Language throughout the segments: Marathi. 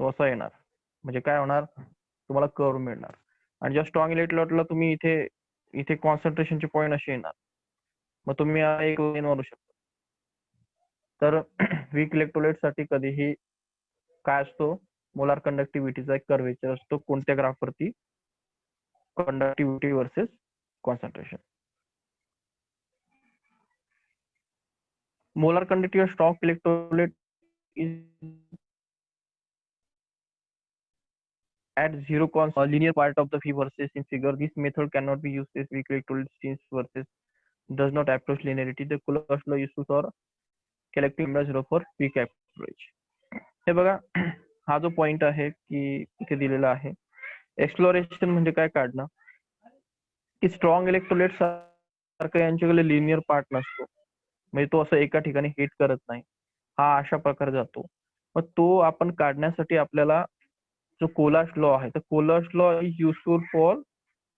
तो असा येणार. म्हणजे काय होणार, तुम्हाला कर्व मिळणार. आणि ज्या स्ट्रॉंग इलेक्ट्रोलाइटला तुम्ही इथे कॉन्सन्ट्रेशनचे पॉईंट असे येणार. मग तुम्ही एक लाईन वाढू शकता. तर वीक इलेक्ट्रोलाइट साठी कधीही काय असतो, मोलार कंडक्टिव्हिटीचा एक कर्वेचर असतो कोणत्या ग्राफवरती, conductivity versus concentration. Molar conductivity of stock electrolyte is at zero linear part of the V versus in figure. This method cannot be used as weak electrolyte since versus does not approach linearity. The Coulomb law used for collective lambda 0 for weak approach. हे बघा, हा जो पॉइंट आहे की इथे दिलेला आहे, एक्सप्लोरेशन म्हणजे काय काढणं, की स्ट्रॉंग इलेक्ट्रोलाइट सारखं यांच्याकडे लिनियर पार्ट नसतो. म्हणजे तो असं एका ठिकाणी हिट करत नाही, हा अशा प्रकारे जातो. मग तो आपण काढण्यासाठी आपल्याला जो कोलाश लॉ आहे, तर Kohlrausch law is useful for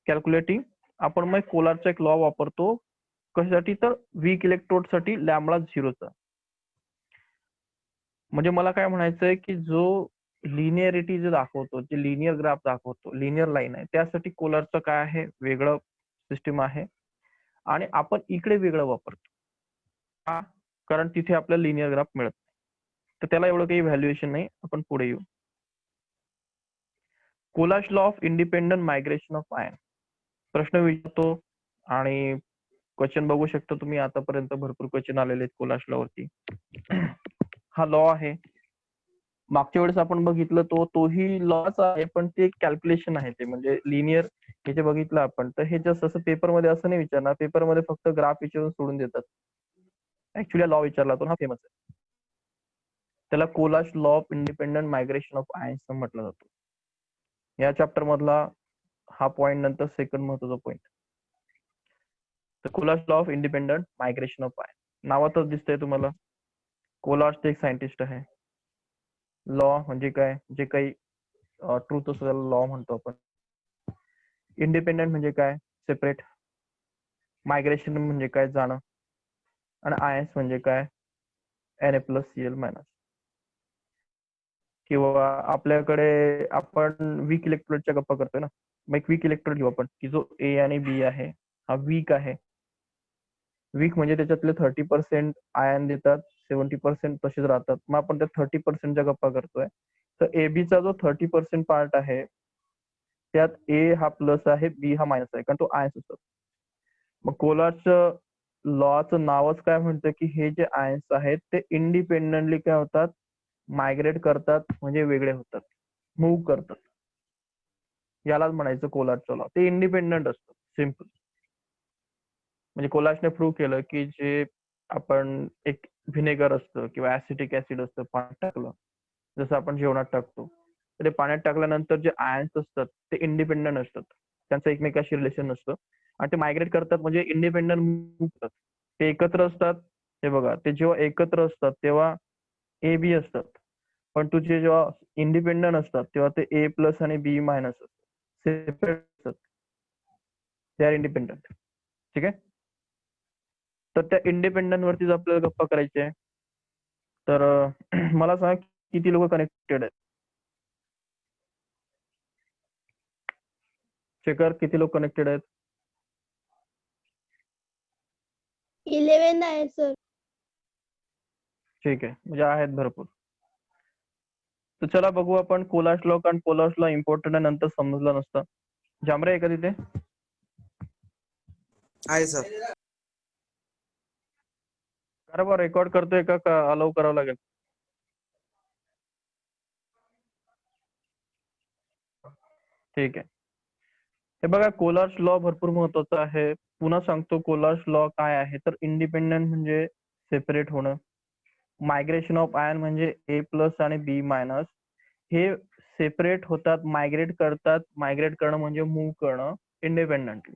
calculating. आपण मग कोलारचा एक लॉ वापरतो कशासाठी, तर वीक इलेक्ट्रोड साठी लॅम्बडा झिरोचा. म्हणजे मला काय म्हणायचंय की जो लिनियरिटी जे दाखवतो, जे लिनियर ग्राफ दाखवतो, लिनियर लाईन आहे, त्यासाठी कोलारचं काय आहे, वेगळं सिस्टीम आहे. आणि आपण इकडे वेगळं वापरतो का, कारण तिथे आपल्याला लिनियर ग्राफ मिळत नाही. तर त्याला एवढं काही व्हॅल्युएशन नाही. आपण पुढे येऊ. Kohlrausch law of independent migration of ion प्रश्न विचारतो, आणि क्वेश्चन बघू शकता तुम्ही. आतापर्यंत भरपूर क्वेश्चन आलेले आहेत कोलाश लॉ वरती. हा लॉ आहे, मागच्या वेळेस आपण बघितलं तोही लॉच आहे, पण ते कॅल्क्युलेशन आहे, ते म्हणजे लिनियर हे जे बघितलं आपण. तर हे जस्ट असं पेपरमध्ये असं नाही विचारणार, पेपरमध्ये फक्त ग्राफ विचारून सोडून देतात. ऍक्च्युली लॉ विचारला तो, हा फेमस आहे. त्याला Kohlrausch law of independent migration of ions म्हटलं जातं. या चॅप्टर मधला हा पॉइंट नंतर सेकंड महत्वाचा पॉइंट. तर Kohlrausch law of independent migration of ion नावातच दिसतंय तुम्हाला. कोलाश ते एक सायंटिस्ट आहे. लॉ म्हणजे काय, जे काही ट्रूथ असतो त्याला लॉ म्हणतो आपण. इंडिपेंडंट म्हणजे काय, सेपरेट. मायग्रेशन म्हणजे काय, जाणं. आणि आयन्स म्हणजे काय, Na+Cl-. किंवा आपल्याकडे आपण वीक इलेक्ट्रोडच्या गप्पा करतोय ना, मग एक वीक इलेक्ट्रोड घेऊ आपण, की जो ए आणि बी आहे, हा वीक आहे. वीक म्हणजे त्याच्यातले 30% आयन देतात, 70% तसेच राहतात. मग आपण त्या 30%च्या गप्पा करतोय. तर एबीचा जो 30% पार्ट आहे, त्यात ए हा प्लस आहे, बी हा मायनस आहे, कारण तो आयन्स असतो. मग कोलारचं लॉचं नावच काय म्हणतं, की हे जे आयन्स आहेत ते इंडिपेंडेंटली काय होतात, मायग्रेट करतात, म्हणजे वेगळे होतात, मूव्ह करतात. यालाच म्हणायचं कोलारचं लॉ. ते इंडिपेंडंट असतं, सिम्पल. म्हणजे कोलाशने प्रूव्ह केलं की जे आपण एक व्हिनेगर असतं किंवा ऍसिटिक ऍसिड असतं, पाण्यात टाकलं, जसं आपण जेवणात टाकतो, तर ते पाण्यात टाकल्यानंतर जे आयन्स असतात ते इंडिपेंडंट असतात, त्यांचं एकमेकाशी रिलेशन नसतं, आणि ते मायग्रेट करतात, म्हणजे इंडिपेंडंट मूव्ह करतात. ते एकत्र असतात. हे बघा, ते जेव्हा एकत्र असतात तेव्हा ए बी असतात, पण तुझे जेव्हा इंडिपेंडंट असतात तेव्हा ते ए प्लस आणि बी मायनस असतात, सेपरेट असतात. ते आर इंडिपेंडंट. ठीक आहे. तर त्या इंडिपेंडंट वरतीच आपल्याला गप्पा करायची आहे. तर मला सांग, किती लोक कनेक्टेड आहेत? शेखर, किती लोक कनेक्टेड आहेत? 11 आहे सर. ठीक आहे, म्हणजे आहेत भरपूर. तर चला बघू आपण कोलाश लॉ, कारण कोलाश लॉ इम्पॉर्टंट आहे, नंतर समजलं नसतं. जांभरे आहे का तिथे? आहे सर. बरोबर रेकॉर्ड करतोय का अलाउ करावं लागेल? ठीक आहे. हे बघा, कोलाश लॉ भरपूर महत्वाचा आहे. पुन्हा सांगतो, कोलाश लॉ काय आहे, तर इंडिपेंडंट म्हणजे सेपरेट होणं, मायग्रेशन ऑफ आयन म्हणजे ए प्लस आणि बी मायनस, हे सेपरेट होतात, मायग्रेट करतात. मायग्रेट करणं म्हणजे मूव्ह करणं इंडिपेंडंटली,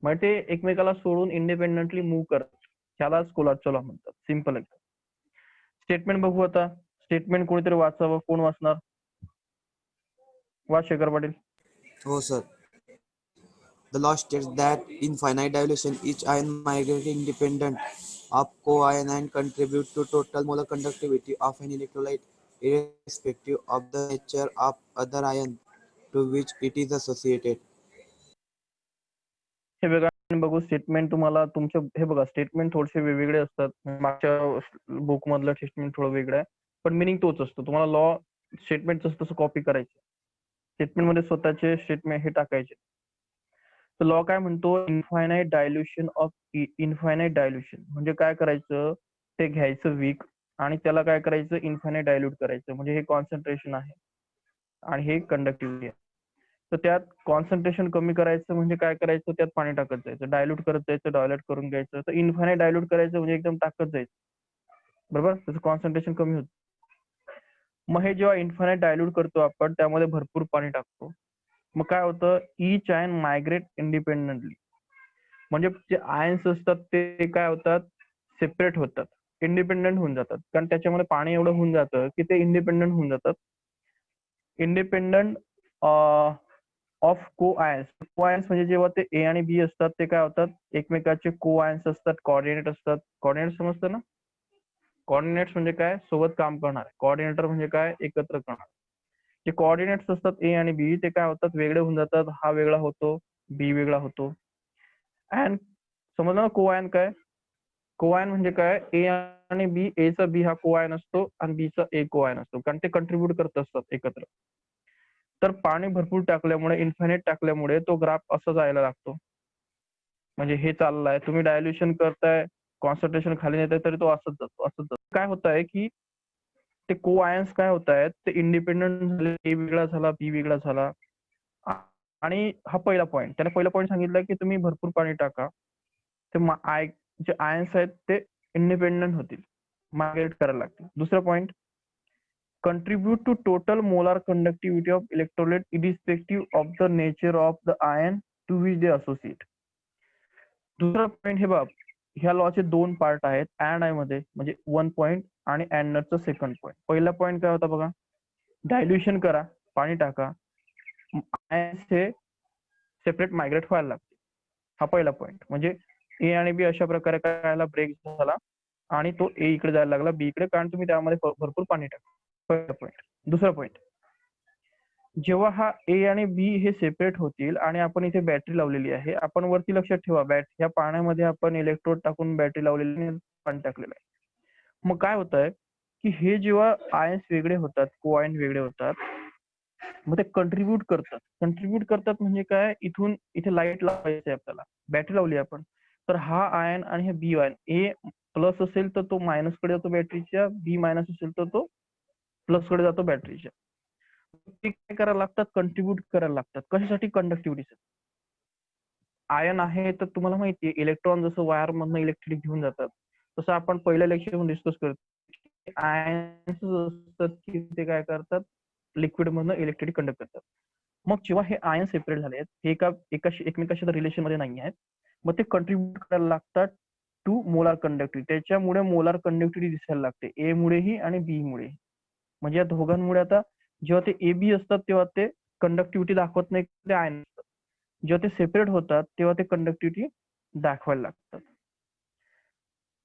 म्हणजे ते एकमेकाला सोडून इंडिपेंडंटली मूव्ह करतात. त्यालाच कोलाशचा लॉ म्हणतात. सिंपल आहे. स्टेटमेंट बघू आता. स्टेटमेंट कोणीतरी वाचावं. कोण वाचणार? वाच शेखर पाटील. हो sir. The law states that in finite dilution, each ion migrates independent of co-ion and contribute to total molar conductivity of an electrolyte. irrespective of the nature of other ion to which it is associated. हे बघा बघू स्टेटमेंट तुम्हाला तुमच्या हे बघा स्टेटमेंट थोडेसे वेगवेगळे असतात. मागच्या बुक मधलं स्टेटमेंट थोडं वेगळं आहे, पण मिनिंग तोच असतो. तुम्हाला लॉ स्टेटमेंट जसं तसं कॉपी करायचे, स्टेटमेंट मध्ये स्वतःचे स्टेटमेंट हे टाकायचे. तर लॉ काय म्हणतो, infinite dilution of infinite dilution म्हणजे काय करायचं, ते घ्यायचं वीक आणि त्याला काय करायचं इनफायनाइट डायल्यूट करायचं. म्हणजे हे कॉन्सन्ट्रेशन आहे आणि हे कंडक्टिव्हिटी आहे. तर त्यात कॉन्सन्ट्रेशन कमी करायचं म्हणजे काय करायचं, त्यात पाणी टाकत जायचं, डायल्यूट करत जायचं, डायल्यूट करून घ्यायचं. तर इनफायनाइट डायल्यूट करायचं म्हणजे एकदम टाकत जायचं, बरोबर, त्याचं कॉन्सन्ट्रेशन कमी होतं. मग हे जेव्हा इन्फायनाइट डायल्यूट करतो आपण, त्यामध्ये भरपूर पाणी टाकतो. मग काय होतं, ईच आयन मायग्रेट इंडिपेंडेंटली. म्हणजे जे आयन्स असतात ते काय होतात, सेपरेट होतात, इंडिपेंडेंट होऊन जातात. कारण त्याच्यामध्ये पाणी एवढं होऊन जातं की ते इंडिपेंडेंट होऊन जातात. इंडिपेंडंट ऑफ को आयन्स. को आयन्स म्हणजे जेव्हा ते ए आणि बी असतात ते काय होतात, एकमेकाचे को आयन्स असतात, कोऑर्डिनेट असतात. कोऑर्डिनेट समजतं ना, कोऑर्डिनेट्स म्हणजे काय, सोबत काम करणार. कोऑर्डिनेटर म्हणजे काय, एकत्र करणार. जे कोऑर्डिनेट्स असतात ए आणि बी ते काय होतात, वेगळे होऊन जातात. हा वेगळा होतो, बी वेगळा होतो. अँड समजलं ना को आयन काय, को आयन म्हणजे काय, ए आणि बी, ए चा बी हा को आयन असतो आणि बी चा ए को आयन असतो, कारण ते कंट्रीब्युट करत असतात एकत्र. तर पाणी भरपूर टाकल्यामुळे, इन्फायनाइट टाकल्यामुळे तो ग्राफ असा जायला लागतो. म्हणजे हे चाललाय, तुम्ही डायल्युशन करताय, कॉन्सन्ट्रेशन खाली नेताय तरी तो असंच जातो, असंच जातो. काय होत आहे की ते को आयन्स काय होत आहेत, ते इंडिपेंडंट झाले, ए वेगळा झाला, बी वेगळा झाला. आणि हा पहिला पॉईंट, त्याने पहिला पॉईंट सांगितलं की तुम्ही भरपूर पाणी टाका, ते जे आयन्स आहेत ते इंडिपेंडंट होतील, मायग्रेट करायला लागतील. दुसरा point, contribute to total molar conductivity of electrolyte irrespective of the nature of the ion to which they associate. दुसरा पॉईंट, हे बघ, ह्या लॉचे दोन पार्ट आहेत अँड आय मध्ये, म्हणजे 1 पॉईंट आणि अँडरचं सेकंड पॉईंट. पहिला पॉईंट काय होता बघा, डायल्युशन करा, पाणी टाका, आयन्स हे सेपरेट मायग्रेट व्हायला लागते. हा पहिला पॉईंट. म्हणजे ए आणि बी अशा प्रकारे काय ब्रेक झाला आणि तो ए इकडे जायला लागला बी इकडे, कारण तुम्ही त्यामध्ये भरपूर पाणी टाका. पहिला पॉईंट. दुसरा पॉईंट, जेव्हा हा ए आणि बी हे सेपरेट होतील आणि आपण इथे बॅटरी लावलेली आहे, आपण वरती लक्षात ठेवा, ह्या पाण्यामध्ये आपण इलेक्ट्रोड टाकून बॅटरी लावलेली, पाणी टाकलेलं आहे. मग काय होत आहे की हे जेव्हा आयन्स वेगळे होतात, को आयन वेगळे होतात, मग ते कंट्रीब्यूट करतात. कंट्रीब्यूट करतात म्हणजे काय, इथून इथे लाईट लावायची आहे आपल्याला, बॅटरी लावली आपण, तर हा आयन आणि हे बी आयन, ए प्लस असेल तर तो मायनस कडे जातो बॅटरीच्या, बी मायनस असेल तर तो प्लस कडे जातो बॅटरीच्या. ते काय करायला लागतात, कंट्रीब्यूट करायला लागतात. कशासाठी, कंडक्टिव्हिटी. आयन आहे तर तुम्हाला माहिती आहे, इलेक्ट्रॉन जसं वायर मधनं इलेक्ट्रिक घेऊन जातात, तसं आपण पहिल्या लेक्चर मध्ये डिस्कस करतो, आयन्स असतात की ते काय करतात, लिक्विड मधनं इलेक्ट्रिक कंडक्ट करतात. मग जेव्हा हे आयन सेपरेट झाले आहेत, हे एकमेकाशी रिलेशन मध्ये नाही आहेत, मग ते कंट्रीब्यूट करायला लागतात टू मोलार कंडक्टिव्हिटी. त्याच्यामुळे मोलार कंडक्टिव्हिटी दिसायला लागते, ए मुळेही आणि बी मुळे. म्हणजे या दोघांमुळे आता जेव्हा ते ए बी असतात तेव्हा ते कंडक्टिव्हिटी दाखवत नाही, ते आयन असतात. जेव्हा ते सेपरेट होतात तेव्हा ते कंडक्टिव्हिटी दाखवायला लागतात.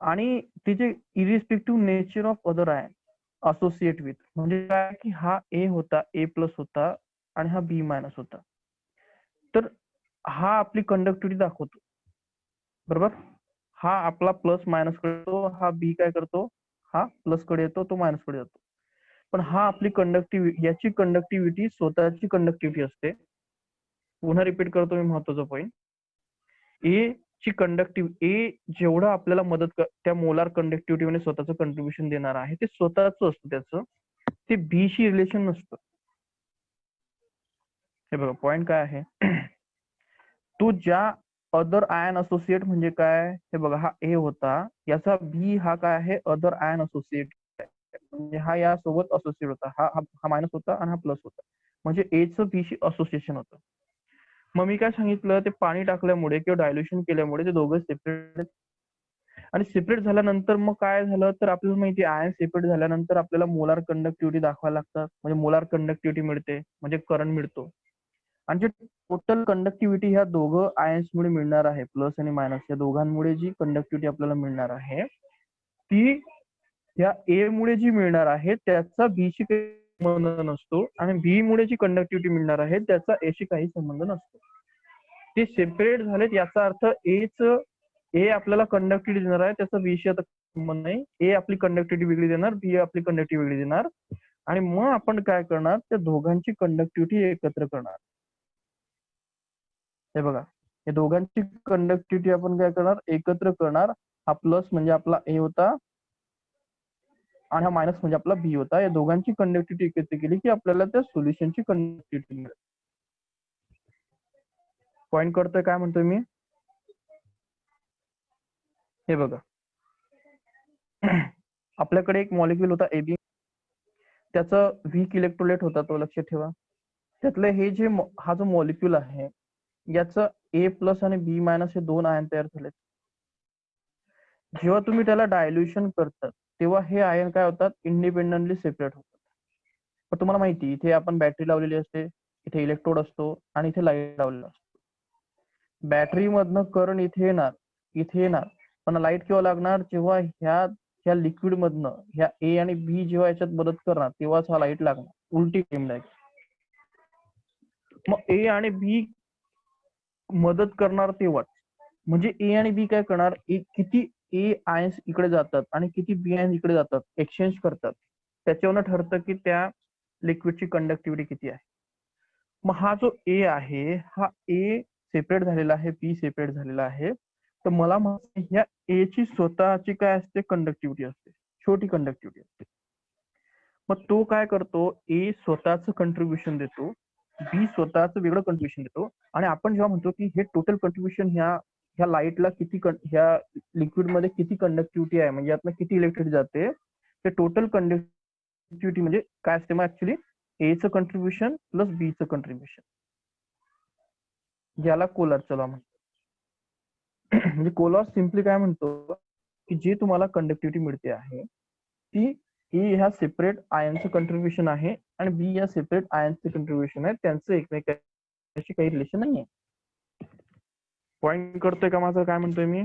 आणि तिचे irrespective nature of other ion associate with, म्हणजे काय की हा ए होता, ए प्लस होता आणि हा बी मायनस होता, तर हा आपली कंडक्टिव्हिटी दाखवतो, बरोबर. हा आपला प्लस मायनस कडे येतो, हा बी काय करतो, हा प्लस कडे येतो, तो मायनस कडे जातो. पण हा आपली कंडक्टिव्हिटी, याची कंडक्टिव्हिटी स्वतःची कंडक्टिव्हिटी असते. पुन्हा रिपीट करतो मी महत्वाचा पॉईंट, ए ची कंडक्टिव्हिटी, ए जेवढं आपल्याला मदत त्या मोलार कंडक्टिव्हिटी मध्ये स्वतःचं कंट्रीब्युशन देणार आहे ते स्वतःच असतं त्याचं, ते बी शी रिलेशन नसतं. हे बघा पॉईंट काय आहे, तो ज्या अदर आयन असोसिएट म्हणजे काय, हे बघा, हा ए होता, याचा बी हा काय आहे, अदर आयन असोसिएट, म्हणजे हा यासोबत असोसिएट होता, हा मायनस होता आणि हा प्लस होता, म्हणजे ए चं बी शी असोसिएशन होतं. मग मी काय सांगितलं, ते पाणी टाकल्यामुळे किंवा डायल्युशन केल्यामुळे ते दोघं सेपरेट, आणि सेपरेट झाल्यानंतर मग काय झालं, तर आपल्याला माहिती आहे आयन सेपरेट झाल्यानंतर आपल्याला मोलार कंडक्टिव्हिटी दाखवायला लागतात, म्हणजे मोलार कंडक्टिव्हिटी मिळते, म्हणजे करंट मिळतो. आणि जे टोटल कंडक्टिव्हिटी ह्या दोघं आयन्स मुळे मिळणार आहे, प्लस आणि मायनस या दोघांमुळे जी कंडक्टिव्हिटी आपल्याला मिळणार आहे, ती ह्या ए मुळे जी मिळणार आहे त्याचा बी शी काही संबंध नसतो आणि बी मुळे जी कंडक्टिव्हिटी मिळणार आहे त्याचा ए शी काही संबंध नसतो. ते सेपरेट झालेत याचा अर्थ ए आपल्याला कंडक्टिव्हिटी देणार आहे, त्याचा बी शी आता संबंध नाही. ए आपली कंडक्टिव्हिटी वेगळी देणार, बी आपली कंडक्टिव्हिटी वेगळी देणार आणि मग आपण काय करणार, त्या दोघांची कंडक्टिव्हिटी एकत्र करणार. हे बघा, या दोघांची कंडक्टिव्हिटी आपण काय करणार, एकत्र करणार. हा प्लस म्हणजे आपला ए होता आणि हा मायनस म्हणजे आपला बी होता. या दोघांची कंडक्टिव्हिटी एकत्र केली की आपल्याला त्या सोल्युशनची कंडक्टिव्हिटी मिळेल. पॉइंट करतोय काय म्हणतोय मी? हे बघा, आपल्याकडे एक मॉलिक्युल होता एबी, त्याचा वीक इलेक्ट्रोलाइट होता, तो लक्षात ठेवा. त्यातलं हे जे हा जो मॉलिक्युल आहे याचं ए प्लस आणि बी मायनस हे दोन आयन तयार झालेत. जेव्हा तुम्ही त्याला डायल्युशन करतात तेव्हा हे आयन काय होतात, इंडिपेंडेंटली सेपरेट होतात. पण तुम्हाला माहिती, इथे आपण बॅटरी लावलेली असते, इथे इलेक्ट्रोड असतो आणि इथे लाईट लावलेला असतो. बॅटरी मधनं करंट इथे येणार पण लाईट केव्हा लागणार, जेव्हा ह्या लिक्विड मधनं ह्या ए आणि बी जेव्हा याच्यात मदत करणार तेव्हाच हा लाईट लागणार. उलटी टीम लागेल. मग ए आणि बी मदत करणार तेव्हाच, म्हणजे ए आणि बी काय करणार, किती ए आयन्स इकडे जातात आणि किती बी आयन्स इकडे जातात, एक्सचेंज करतात. त्याच्यावरून ठरतं की त्या लिक्विडची कंडक्टिव्हिटी किती आहे. मग हा जो ए आहे, हा ए सेपरेट झालेला आहे, बी सेपरेट झालेला आहे. तर मला माहिती ह्या ए ची स्वतःची काय असते, कंडक्टिव्हिटी असते, छोटी कंडक्टिव्हिटी असते. मग तो काय करतो, ए स्वतःच कंट्रीब्युशन देतो, बी स्वतःच वेगळं कंट्रीब्युशन देतो आणि आपण जेव्हा म्हणतो की हे टोटल कंट्रीब्युशन ह्या लाईटला किती, ह्या लिक्विड मध्ये किती कंडक्टिव्हिटी आहे, म्हणजे यातनं किती इलेक्ट्रिसिटी जाते, ते टोटल कंडक्टिव्हिटी म्हणजे काय असते मग ऍक्च्युली ए चं कंट्रीब्युशन प्लस बी चं कंट्रीब्युशन, ज्याला कोलॉरचा लॉ म्हणतो. म्हणजे कोलॉर सिम्पली काय म्हणतो की जे तुम्हाला कंडक्टिव्हिटी मिळते आहे ती ए ह्या सेपरेट आयनचं कंट्रीब्युशन आहे आणि बी या सेपरेट आयनचं कंट्रीब्युशन आहे, त्यांचं एकमेकांशी काही रिलेशन नाहीये. पॉइंट करतोय का माझं, काय म्हणतोय मी?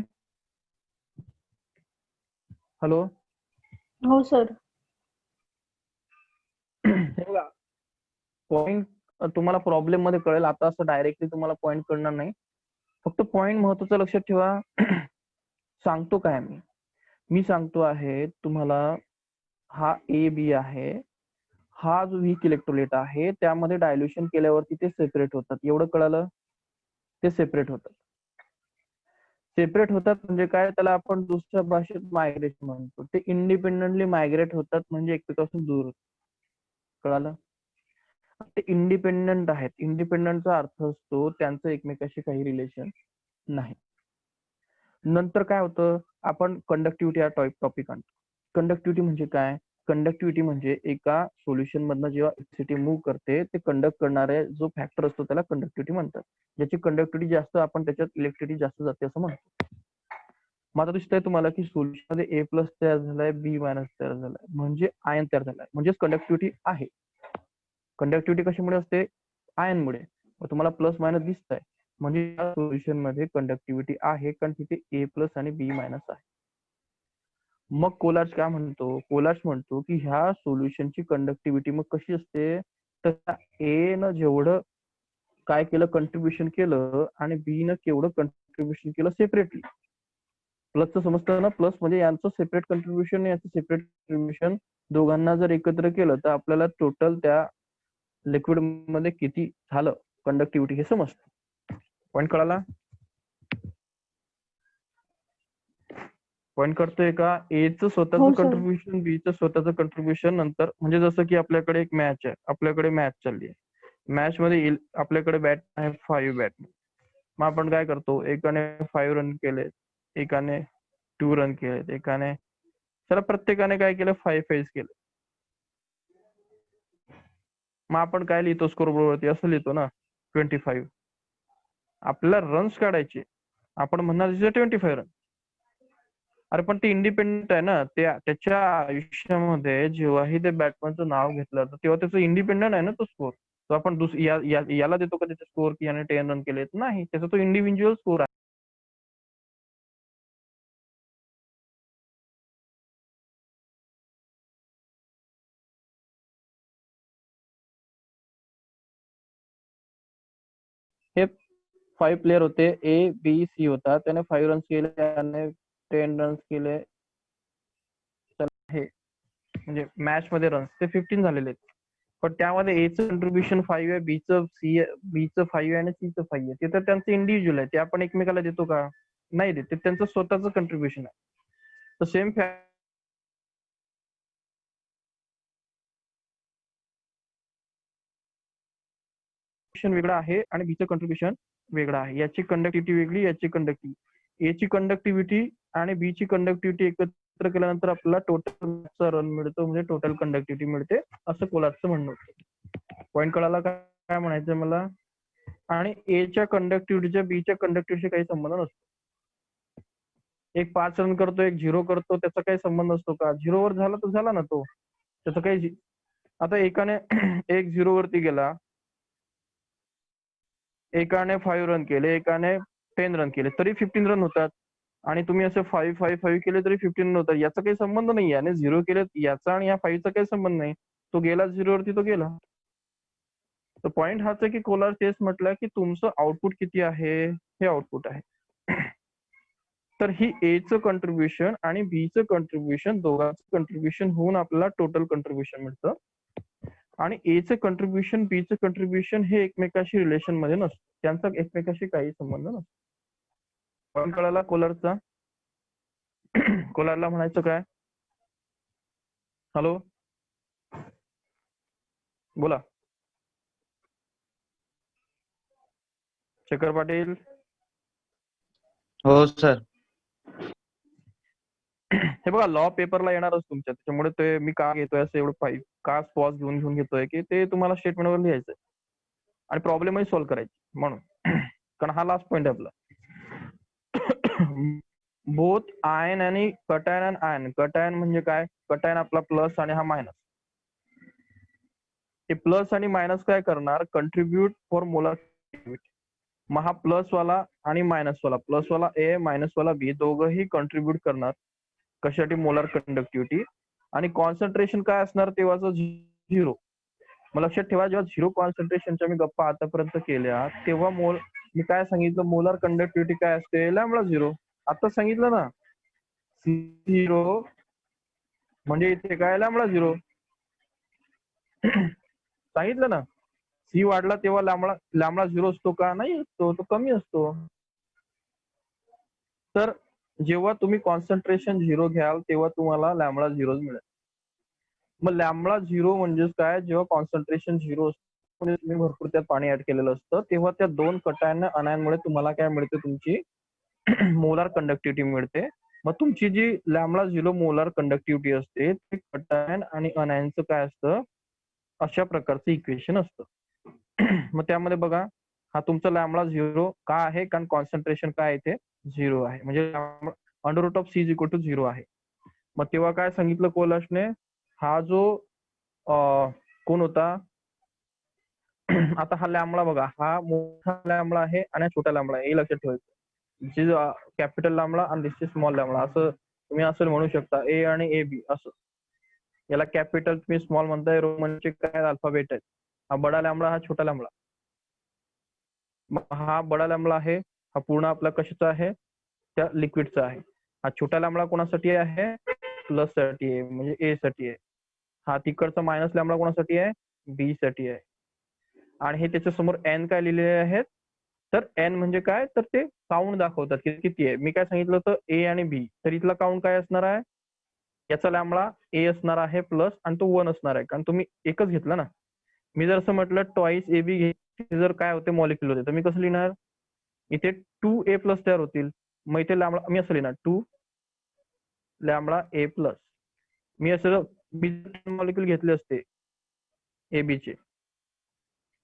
हॅलो, हो सर. हे बघा, पॉइंट तुम्हाला प्रॉब्लेम मध्ये कळेल, आता असं डायरेक्टली तुम्हाला पॉइंट कळणार नाही. फक्त पॉइंट महत्वाचं लक्षात ठेवा. सांगतो काय मी सांगतो आहे तुम्हाला, हा ए बी आहे, हा जो वीक इलेक्ट्रोलाइट आहे त्यामध्ये डायल्युशन केल्यावरती ते सेपरेट होतात. एवढं कळालं? ते सेपरेट होतात. सेपरेट होतात म्हणजे काय, त्याला आपण दुसऱ्या भाषेत मायग्रेशन म्हणतो. ते इंडिपेंडेंटली मायग्रेट होतात म्हणजे एकमेकांपासून दूर होतात. कळालं? ते इंडिपेंडंट आहेत. इंडिपेंडंटचा अर्थ असतो त्यांचं एकमेकाशी काही रिलेशन नाही. नंतर काय होतं, आपण कंडक्टिव्हिटी हा टॉपिक आणतो. कंडक्टिव्हिटी म्हणजे काय, कंडक्टिव्हिटी म्हणजे एका सोल्युशन मधनं जेव्हा इलेक्ट्रिसिटी मूव्ह करते ते कंडक्ट करणारे जो फॅक्टर असतो त्याला कंडक्टिव्हिटी म्हणतात. ज्याची कंडक्टिव्हिटी जास्त आपण त्याच्यात इलेक्ट्रिसिटी जास्त जाते असं म्हणतो. मग आता दिसतंय तुम्हाला की सोल्युशन मध्ये ए प्लस तयार झालाय, बी मायनस तयार झालाय, म्हणजे आयन तयार झालाय, म्हणजेच कंडक्टिव्हिटी आहे. कंडक्टिव्हिटी कशामुळे असते, आयनमुळे. मग तुम्हाला प्लस मायनस दिसत आहे म्हणजे या सोल्युशन मध्ये कंडक्टिव्हिटी आहे, कारण तिथे ए प्लस आणि बी मायनस आहे. मग कोलार्स काय म्हणतो, कोलार्स म्हणतो की ह्या सोल्युशनची कंडक्टिव्हिटी मग कशी असते, तर ए न जेवढं काय केलं, कंट्रीब्युशन केलं आणि बी न केवढं कंट्रीब्युशन केलं सेपरेटली. प्लसचं समजतं ना, प्लस म्हणजे यांचं सेपरेट कंट्रीब्युशन, याचं सेपरेट कंट्रीब्युशन, दोघांना जर एकत्र केलं तर आपल्याला टोटल त्या लिक्विड मध्ये किती झालं कंडक्टिव्हिटी हे समजतं. पॉइंट कळाला? पॉइंट करतोय का? ए चं स्वतःचं हो सर. कंट्रीब्युशन, बी चं स्वतःचं कंट्रीब्युशन. नंतर म्हणजे जसं की आपल्याकडे एक मॅच आहे, आपल्याकडे मॅच चालली आहे, मॅच मध्ये आपल्याकडे बॅट आहे 5 बॅट. मग आपण काय करतो, एकाने 5 रन केले, एकाने 2 रन केले, एकाने, चला प्रत्येकाने काय केलं, 5 फेस केलं. मग आपण काय लिहितो स्कोर बोर्डवरती, असं लिहितो ना 25. आपल्याला रन्स काढायचे, आपण म्हणणार 25 रन. अरे पण ते इंडिपेंडेंट आहे ना, त्याच्या आयुष्यामध्ये जेव्हाही ते बॅट्समनचं नाव घेतलं तर तेव्हा त्याचं इंडिपेंडेंट आहे ना तो स्कोर. तो आपण याला देतो का त्याचे स्कोर की याने 10 रन केलेत, नाही, त्याचा तो इंडिव्हिज्युअल स्कोर आहे. 5 प्लेयर होते, ए बी सी होता, त्याने 5 रन्स केले, त्याने 10 रन्स केले, हे म्हणजे मॅच मध्ये रन्स ते 15 झालेले आहेत. पण त्यामध्ये एचं कंट्रीब्युशन 5 आहे, बीचं 5 आहे आणि सीचं 5 आहे. ते तर त्यांचं इंडिव्हिज्युअल आहे, ते आपण एकमेकाला देतो का? नाही देत, ते त्यांचं स्वतःचं कंट्रीब्युशन आहे. तर सेम वेगळा आहे आणि बीचं कंट्रीब्युशन वेगळं आहे. याची कंडक्टिव्हिटी वेगळी, याची कंडक्टिव्हिटी, एची कंडक्टिव्हिटी आणि बीची कंडक्टिव्हिटी एकत्र केल्यानंतर आपल्याला टोटल रन मिळतो, म्हणजे टोटल कंडक्टिव्हिटी मिळते, असं कोलारचं म्हणणं होतं. पॉईंट कळाला काय म्हणायचं मला? आणि एच्या कंडक्टिव्हिटीच्या बीच्या कंडक्टिव्हिटीशी काही संबंध नसतो. एक 5 रन करतो, एक 0 करतो, त्याचा काही संबंध असतो का? 0 वर झाला तर झाला ना तो, त्याचं काही. आता एकाने एक 0 वरती गेला, एकाने 5 रन केले, एकाने 10 रन केले, तरी 15 रन होतात. आणि तुम्ही असे 5-5-5 केले तरी 15 रन होतात. याचा काही संबंध नाही. याने 0 केले, याचा आणि या 5चा काही संबंध नाही. तो गेला 0 वरती, तो गेला. तर पॉईंट हाच आहे की कोलार तेच म्हटलं की तुमचं आउटपुट किती आहे, हे आउटपुट आहे. तर ही एचं कंट्रीब्युशन आणि बीचं कंट्रीब्युशन, दोघांचं कंट्रीब्युशन होऊन आपल्याला टोटल कंट्रीब्युशन मिळतं. आणि एचं कंट्रीब्युशन, बीचं कंट्रीब्युशन हे एकमेकाशी रिलेशन मध्ये नसतं, त्यांचा एकमेकाशी काही संबंध नसतो. पॉईंट कळाला कोलारचा? कोलारला म्हणायचं काय? हॅलो, बोला. शेखर पाटील. हो सर. हे बघा, लॉ पेपरला येणारच तुमच्या, त्याच्यामुळे ते मी का घेतोय असं एवढं का पॉज घेऊन घेतोय की ते तुम्हाला स्टेटमेंटवर लिहायचंय आणि प्रॉब्लेमही सॉल्व्ह करायची म्हणून. कारण हा लास्ट पॉईंट आहे आपला. बोथ आयन आणि कटायन आणि आयन. कटायन म्हणजे काय? कटायन आपला प्लस आणि हा मायनस. हे प्लस आणि मायनस काय करणार? Contribute for molar conductivity. मग हा प्लस वाला आणि मायनस वाला, प्लस वाला ए मायनस वाला बी, दोघंही कंट्रीब्यूट करणार कशासाठी? Molar conductivity. आणि कॉन्सन्ट्रेशन काय असणार तेव्हाचं? 0. मग लक्षात ठेवा, जेव्हा 0 कॉन्सन्ट्रेशनच्या मी गप्पा आतापर्यंत केल्या, तेव्हा मी काय सांगितलं? मोलर कंडक्टिव्हिटी काय असते? λ0. आता सांगितलं ना, 0 म्हणजे इथे काय? λ0. सांगितलं ना, सी वाढला तेव्हा λ0 असतो का? नाही असतो, तो कमी असतो. तर जेव्हा तुम्ही कॉन्सन्ट्रेशन 0 घ्याल तेव्हा तुम्हाला λ0 मिळेल. मग λ0 म्हणजेच काय? जेव्हा कॉन्सन्ट्रेशन 0 असतं, म्हणजे तुम्ही भरपूर त्यात पाणी ऍड केलेलं असतं, तेव्हा त्या दोन कटायन अनायनमुळे तुम्हाला काय मिळते? तुमची मोलार कंडक्टिव्हिटी मिळते. मग तुमची जी λ0 मोलार कंडक्टिव्हिटी असते, ते कटायन आणि अनायनचं काय असतं? अशा प्रकारचं इक्वेशन असतं. मग त्यामध्ये बघा, हा तुमचा λ0 का आहे? कारण कॉन्सन्ट्रेशन काय आहे? ते 0 आहे, म्हणजे √c=0 आहे. मग तेव्हा काय सांगितलं कोलाशने? हा जो कोण होता? आता हा लॅम्बडा बघा, हा मोठा लॅम्बडा आहे आणि छोटा लॅम्बडा आहे, हे लक्षात ठेवायचं. दिस इज कॅपिटल लॅम्बडा आणि दिस इज स्मॉल लॅम्बडा, असं तुम्ही असं म्हणू शकता. ए आणि ए बी असं. याला कॅपिटल तुम्ही स्मॉल म्हणताय, रोमनचे काय अल्फाबेट आहेत. हा बडा लॅम्बडा, हा छोटा लॅम्बडा. मग हा बडा लॅम्बडा आहे, हा पूर्ण आपला कशाचा आहे? त्या लिक्विडचा आहे. हा छोटा लॅम्बडा कोणासाठी आहे? प्लस साठी आहे, म्हणजे ए साठी आहे. हा तिकडचा मायनस लॅम्बडा कोणासाठी आहे? बी साठी आहे. आणि हे त्याच्या समोर एन काय लिहिलेले आहेत? तर एन म्हणजे काय? तर ते काउंट दाखवतात की किती आहे. मी काय सांगितलं होतं? ए आणि बी. तर इथला काउंट काय असणार आहे? याचा लॅम्बडा ए असणार आहे प्लस, आणि तो 1 असणार आहे, कारण तुम्ही एकच घेतला ना. मी जर असं म्हटलं ट्वाईस ए बी घेतली, जर काय होते? मॉलिक्युल होते. तर मी कसं लिहिणार? इथे 2a+ तयार होतील. मग इथे लॅम्बडा मी असं लिहिणार 2 λa+. मी असं मॉलिक्युल घेतले असते ए बी चे,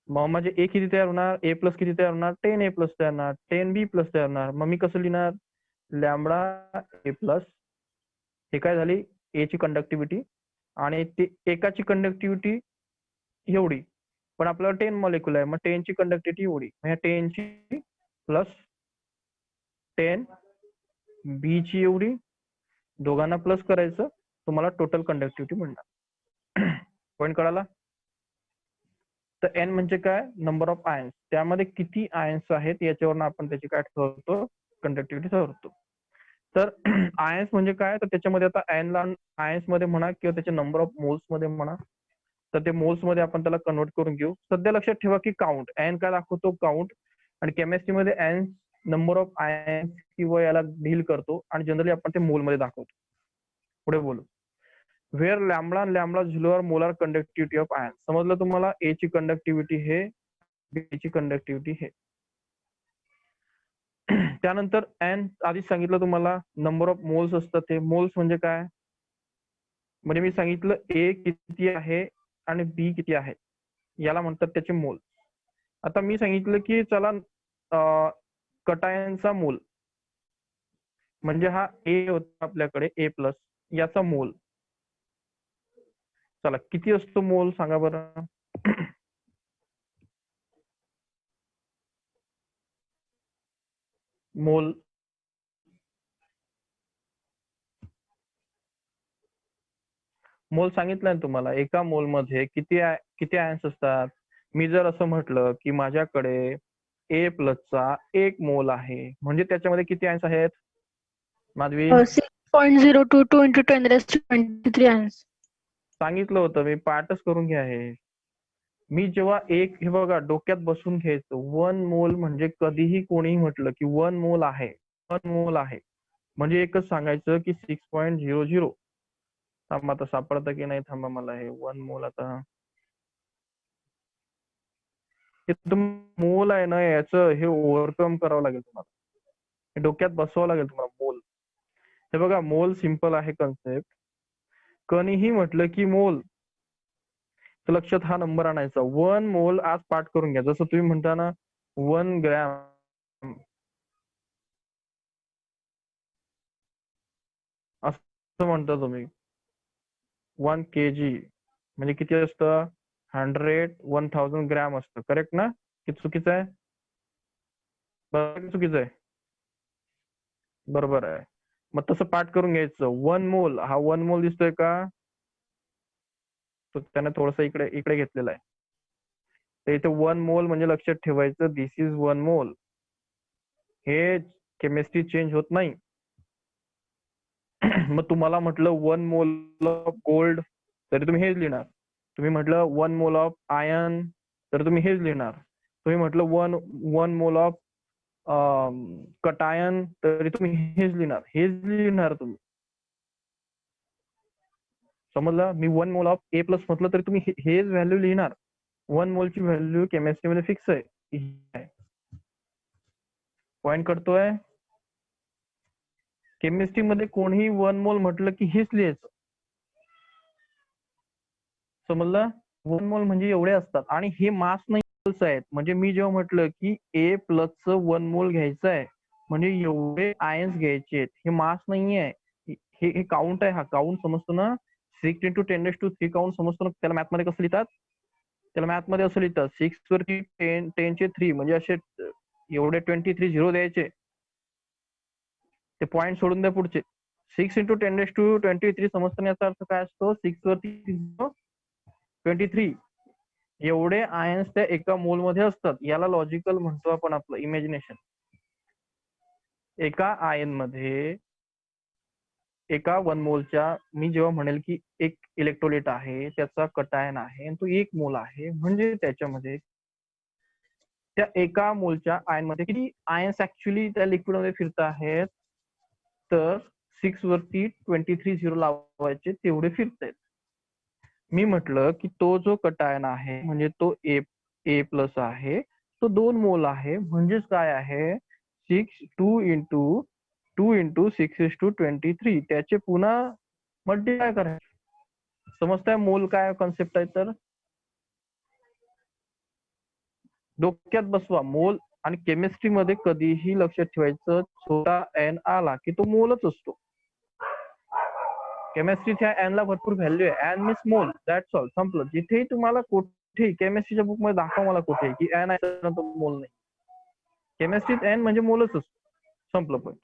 मग माझे ए किती तयार होणार? a+ किती तयार होणार? 10a+ तयार होणार, 10b+ तयार होणार. मग मी कसं लिहिणार? λa+. हे काय झाली? ए ची कंडक्टिव्हिटी. आणि ते एकाची कंडक्टिव्हिटी एवढी, पण आपल्याला 10 मॉलिक्युल आहे, मग 10 ची कंडक्टिव्हिटी एवढी. ह्या 10 ची प्लस 10 बी ची एवढी, दोघांना प्लस करायचं, तुम्हाला टोटल कंडक्टिव्हिटी मिळणार. पॉईंट कळाला? तर एन म्हणजे काय, नंबर ऑफ आयन्स, त्यामध्ये किती आयन्स आहेत याच्यावरून आपण त्याची काय ठरवतो, कंडक्टिव्हिटी ठरवतो. तर आयन्स म्हणजे काय, तर त्याच्यामध्ये आता एन ला आयन्स मध्ये म्हणा किंवा त्याच्या नंबर ऑफ मोल्स मध्ये म्हणा, तर ते मोल्स मध्ये आपण त्याला कन्वर्ट करून घेऊ. सध्या लक्षात ठेवा की काउंट, एन काय दाखवतो, काउंट, आणि केमिस्ट्रीमध्ये एन नंबर ऑफ आयन्स किंवा याला डील करतो, आणि जनरली आपण ते मोल मध्ये दाखवतो. पुढे बोलू. Where lambda lambda zero molar conductivity of ion. समजलं तुम्हाला, ए ची कंडक्टिव्हिटी हे, बी ची कंडक्टिव्हिटी हे. त्यानंतर एन आधीच सांगितलं तुम्हाला, नंबर ऑफ मोल्स असतात ते. मोल्स म्हणजे काय, म्हणजे मी सांगितलं ए किती आहे आणि बी किती आहे, याला म्हणतात त्याचे मोल. आता मी सांगितलं की चला कटायनचा मोल म्हणजे हा ए होता आपल्याकडे, ए प्लस, याचा मोल चला किती असतो मोल सांगा बरं. मोल मोल सांगितलंय ना तुम्हाला, एका मोल मध्ये किती किती आयन्स असतात. मी जर असं म्हटलं की माझ्याकडे ए प्लसचा 1 मोल आहे, म्हणजे त्याच्यामध्ये किती आयन्स आहेत Madhavi? 6.022 into 10 raised to 23 ounce. सांगितलं होतं मी, पाठच करून घ्या हे. मी जेव्हा एक, हे बघा डोक्यात बसून घ्यायचं, 1 मोल म्हणजे कधीही कोणीही म्हटलं की 1 मोल आहे, 1 मोल आहे, म्हणजे एकच सांगायचं की 6.00. थांबा आता सापडतं की नाही, थांबा मला हे 1 मोल, आता हे मोल आहे ना, याचं हे ओव्हरकम करावं लागेल तुम्हाला, हे डोक्यात बसवावं लागेल तुम्हाला मोल. हे बघा मोल सिंपल आहे कन्सेप्ट. कणीही म्हटलं की मोल, तर लक्षात हा नंबर आणायचा. 1 मोल आज पाठ करून घ्या. जसं तुम्ही म्हणता ना 1 ग्रॅम, असं म्हणता तुम्ही. 1 kg म्हणजे किती असतं, 1000 ग्रॅम असतं. करेक्ट ना, की चुकीचं आहे? चुकीचं आहे, बरोबर आहे. मग तसं पाठ करून घ्यायचं. 1 मोल, हा 1 मोल दिसतोय का, तो त्याने थोडस इकडे इकडे घेतलेला आहे. तर इथे 1 मोल म्हणजे लक्षात ठेवायचं, दिस इज 1 मोल. हे केमिस्ट्री चेंज होत नाही. मग तुम्हाला म्हटलं 1 मोल ऑफ गोल्ड, तरी तुम्ही हेच लिहिणार. तुम्ही म्हटलं 1 मोल ऑफ आयर्न, तर तुम्ही हेच लिहिणार. तुम्ही म्हटलं 1 मोल ऑफ कटायन, तरी तुम्ही हेच लिहिणार, हेच लिहिणार तुम्ही. समजलं? मी 1 मोल ऑफ ए प्लस म्हटलं तरी तुम्ही हेच व्हॅल्यू लिहिणार. 1 मोलची व्हॅल्यू केमिस्ट्रीमध्ये फिक्स आहे. पॉइंट करतोय? केमिस्ट्रीमध्ये कोणीही 1 मोल म्हटलं की हेच लिहायचं. समजलं? 1 मोल म्हणजे एवढे असतात, आणि हे मास नाही आहेत. म्हणजे मी जेव्हा म्हटलं की ए प्लसचं 1 मोल घ्यायचं आहे, म्हणजे एवढे आयन्स घ्यायचे आहेत, हे मास नाहीये, हे काउंट आहे. हा काउंट समजतो ना, 6 into 10⁻³ काउंट समजतो ना. त्याला मॅथ मध्ये कसं लिहितात, त्याला मॅथ मध्ये असं लिहितात, 6 वरती 10 चे 3, म्हणजे असे एवढे 23 झिरो द्यायचे. ते पॉईंट सोडून द्या पुढचे. 6 into 10⁻23 समजतो, याचा अर्थ काय असतो, 6 वरती 23 एवढे आयन्स त्या एका मोल मध्ये असतात. याला लॉजिकल म्हणतो आपण, आपलं इमॅजिनेशन. एका आयन मध्ये, एका 1 मोलच्या, मी जेव्हा म्हणेल की एक इलेक्ट्रोलाइट आहे, त्याचा कटायन आहे, आणि तो 1 मोल आहे, म्हणजे त्याच्यामध्ये त्या एका मोलच्या आयन मध्ये किती आयन्स ऍक्च्युअली त्या लिक्विड मध्ये फिरत आहेत, तर 6 वरती 23 झिरो लावायचे, तेवढे फिरतायत. मी म्हटलं की तो जो कटायन आहे, म्हणजे तो ए प्लस आहे, तो 2 मोल आहे, म्हणजेच काय आहे, 2 into 6:23, त्याचे पुन्हा मल्टिप्लाय करायचे. समजताय मोल काय कॉन्सेप्ट आहे? तर डोक्यात बसवा मोल. आणि केमिस्ट्रीमध्ये कधीही लक्षात ठेवायचं, छोटा एन आला की तो मोलच असतो. केमिस्ट्रीच्या एन ला भरपूर व्हॅल्यू आहे. N means mole, that's all, संपलं. जिथेही तुम्हाला, कुठेही केमिस्ट्रीच्या बुक मध्ये दाखवा मला कुठे की एन आहे तर तो मोल नाही. केमिस्ट्रीत एन म्हणजे मोलच असतो, संपलं पण.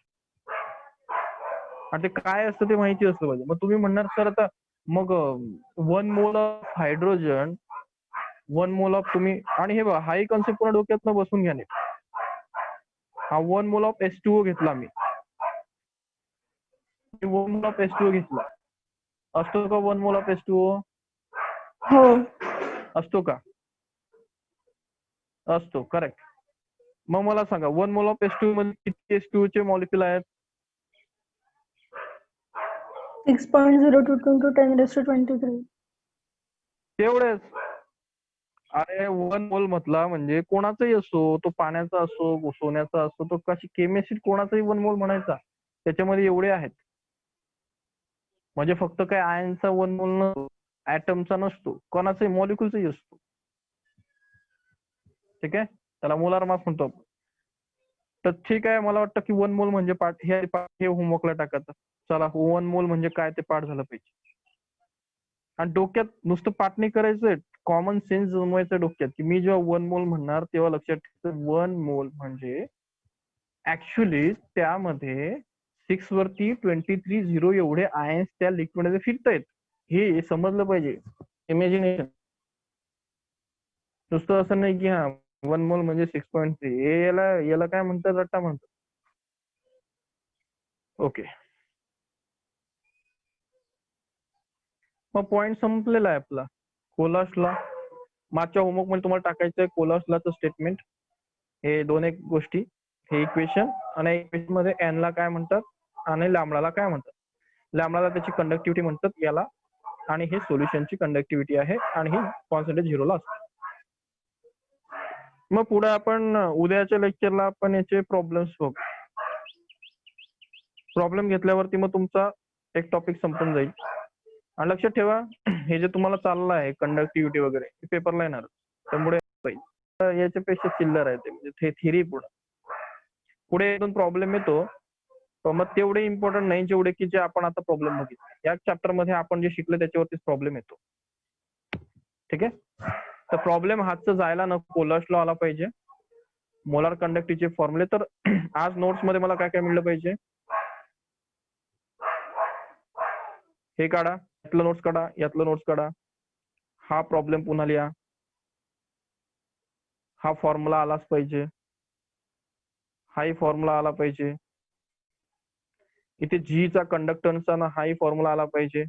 आणि ते काय असतं ते माहिती असतं पाहिजे. मग तुम्ही म्हणणार सर आता मग 1 mole of hydrogen 1 mole of तुम्ही, आणि हे बघा हाही कॉन्सेप्ट पूर्ण डोक्यात बसून घ्या नीट. हा 1 मोल ऑफ H2O घेतला मी, 1 मोल ऑफ H2O घेतला, असतो का 1 मोल ऑफ H2O? हो. असतो का? असतो, करेक्ट. मग मला सांगा 1 मोल ऑफ H2O मध्ये किती H2O चे मॉलिक्युल आहेत? 6.022 into 10 raised to 23. तेवढेच. अरे 1 मोल म्हटला म्हणजे कोणाचाही असो, तो पाण्याचा असो, सोन्याचा असो, तो कशी केमिस्ट्री कोणाचाही 1 मोल म्हणायचा, त्याच्यामध्ये एवढे आहेत. म्हणजे फक्त काय आयनचा 1 मोल नसतो, ऍटमचा नसतो, कोणाचाही मॉलिक्युलचाही असतो. ठीक आहे, त्याला मोलार मास म्हणतो आपण. तर ठीक आहे, मला वाटतं की 1 मोल म्हणजे पाठ हे होमवर्कला टाकायचं. चला 1 मोल म्हणजे काय ते पाठ झालं पाहिजे. आणि डोक्यात नुसतं पाठ नाही करायचं, कॉमन सेन्स जमवायचं डोक्यात, की मी जेव्हा 1 मोल म्हणणार तेव्हा लक्षात ठेवायचं 1 मोल म्हणजे ऍक्च्युली त्यामध्ये 6 वरती 23 झिरो एवढे आयन्स त्या लिक्विड मध्ये फिरतायत, हे समजलं पाहिजे. इमॅजिनेशन, नुसतं असं नाही की हा 1 मोल म्हणजे 6.3, याला काय म्हणतात, रट्टा म्हणतात. ओके, मग पॉइंट संपलेला आहे आपला. कोलास लॉ मागच्या होमवर्क मध्ये तुम्हाला टाकायचं आहे. कोलास लॉचं स्टेटमेंट, हे दोन एक गोष्टी, हे इक्वेशन, आणि इक्वेशन मध्ये एन ला काय म्हणतात आणि लॅम्बडाला काय म्हणतात. लॅम्बडाला त्याची कंडक्टिव्हिटी म्हणतात याला, आणि हे सोल्युशनची कंडक्टिव्हिटी आहे, आणि ही कॉन्सन्ट्रेट झिरोला असते. मग पुढे आपण उद्याच्या लेक्चरला आपण याचे प्रॉब्लेम्स बघू. प्रॉब्लेम घेतल्यावरती मग तुमचा एक टॉपिक संपून जाईल. आणि लक्षात ठेवा, हे जे तुम्हाला चाललं आहे कंडक्टिव्हिटी वगैरे, हे पेपरला येणार, त्यामुळे याच्यापेक्षा चिल्लर आहे ते, म्हणजे थिअरी पुढे 1-2 प्रॉब्लेम येतो, पण मग तेवढे इम्पॉर्टंट नाही जेवढे की जे आपण आता प्रॉब्लेम बघितले. या चॅप्टर मध्ये आपण जे शिकले त्याच्यावरतीच प्रॉब्लेम येतो. ठीक आहे, तर प्रॉब्लेम हातचं जायला नको, कोलास लॉ आला पाहिजे, मोलार कंडक्टिव्हिटीचे फॉर्म्युले. तर आज नोट्स मध्ये मला काय काय मिळलं पाहिजे, हे काढा, यातलं नोट्स काढा, यातलं नोट्स काढा, हा प्रॉब्लेम पुन्हा लिहा, हा फॉर्म्युला आलाच पाहिजे, हाही फॉर्म्युला आला पाहिजे, इथे जी चा कंडक्टन्सचा ना हाही फॉर्म्युला आला पाहिजे,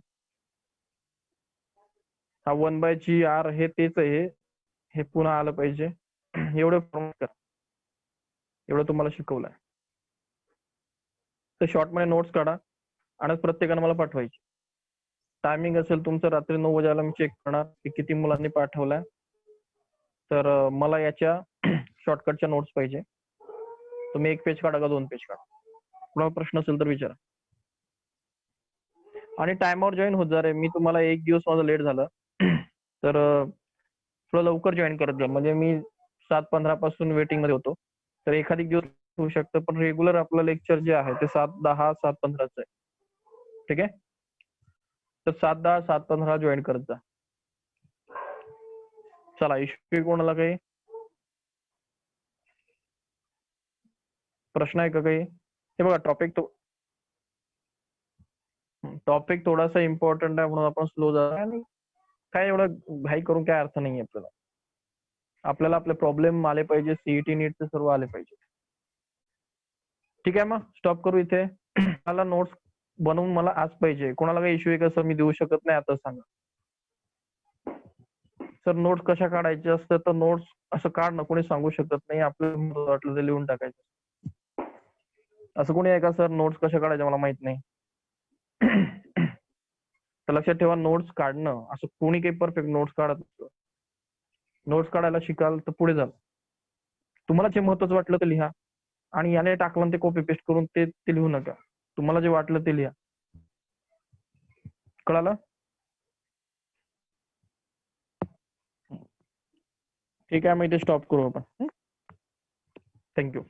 हा 1/GR हे तेच आहे, हे पुन्हा आलं पाहिजे. एवढं फॉर्म्युला करा, एवढं तुम्हाला शिकवलंय. तर शॉर्ट मध्ये नोट्स काढा आणि प्रत्येकाने मला पाठवायची. टायमिंग असेल तुमचं रात्री 9 वाजायला मी चेक करणार की किती मुलांनी पाठवलाय. तर मला याच्या शॉर्टकटच्या नोट्स पाहिजे. तुम्ही 1 पेज काढा का 2 पेज काढा, कुणाला प्रश्न असेल तर विचारा. आणि टायमावर जॉईन होत जा रे. मी तुम्हाला एक दिवस माझं लेट झालं तर थोडं लवकर जॉईन करत जा, म्हणजे मी 7:15 पासून वेटिंग मध्ये होतो. तर एखादी दिवस होऊ शकतं, पण रेग्युलर आपलं लेक्चर जे आहे ते 7:10 7:15 आहे. ठीक आहे, तर 7:10 7:15 जॉईन करत जा. चला, इश्यू कोणाला काही प्रश्न आहे का काही? हे बघा, टॉपिक थोडासा इम्पॉर्टंट आहे म्हणून आपण स्लो जा, आणि काय एवढं घाई करून काय अर्थ नाही आपल्याला. आपल्याला आपले प्रॉब्लेम आले पाहिजे, सीईटी नीटचे सर्व आले पाहिजे. ठीक आहे, मग स्टॉप करू इथे. मला नोट्स बनवून मला आज पाहिजे. कोणाला काही इश्यू आहे का सर, मी देऊ शकत नाही आता सांगा. सर नोट्स कशा काढायच्या असतात, तर नोट्स असं काढ ना, कोणी सांगू शकत नाही, आपल्याला वाटलं ते लिहून टाकायचं. असं कोणी आहे का सर, नोट्स कशा काढायच्या मला माहित नाही. तर लक्षात ठेवा, नोट्स काढणं असं कोणी काही परफेक्ट नोट्स काढत नसतं. नोट्स काढायला शिकाल तर पुढे जाल. तुम्हाला जे महत्वाचं वाटलं ते लिहा, आणि याने टाकलं ते कॉपी पेस्ट करून ते लिहू नका. तुम्हाला जे वाटलं ते लिहा. कळालं? ठीक आहे, मग इथे स्टॉप करू आपण. थँक्यू.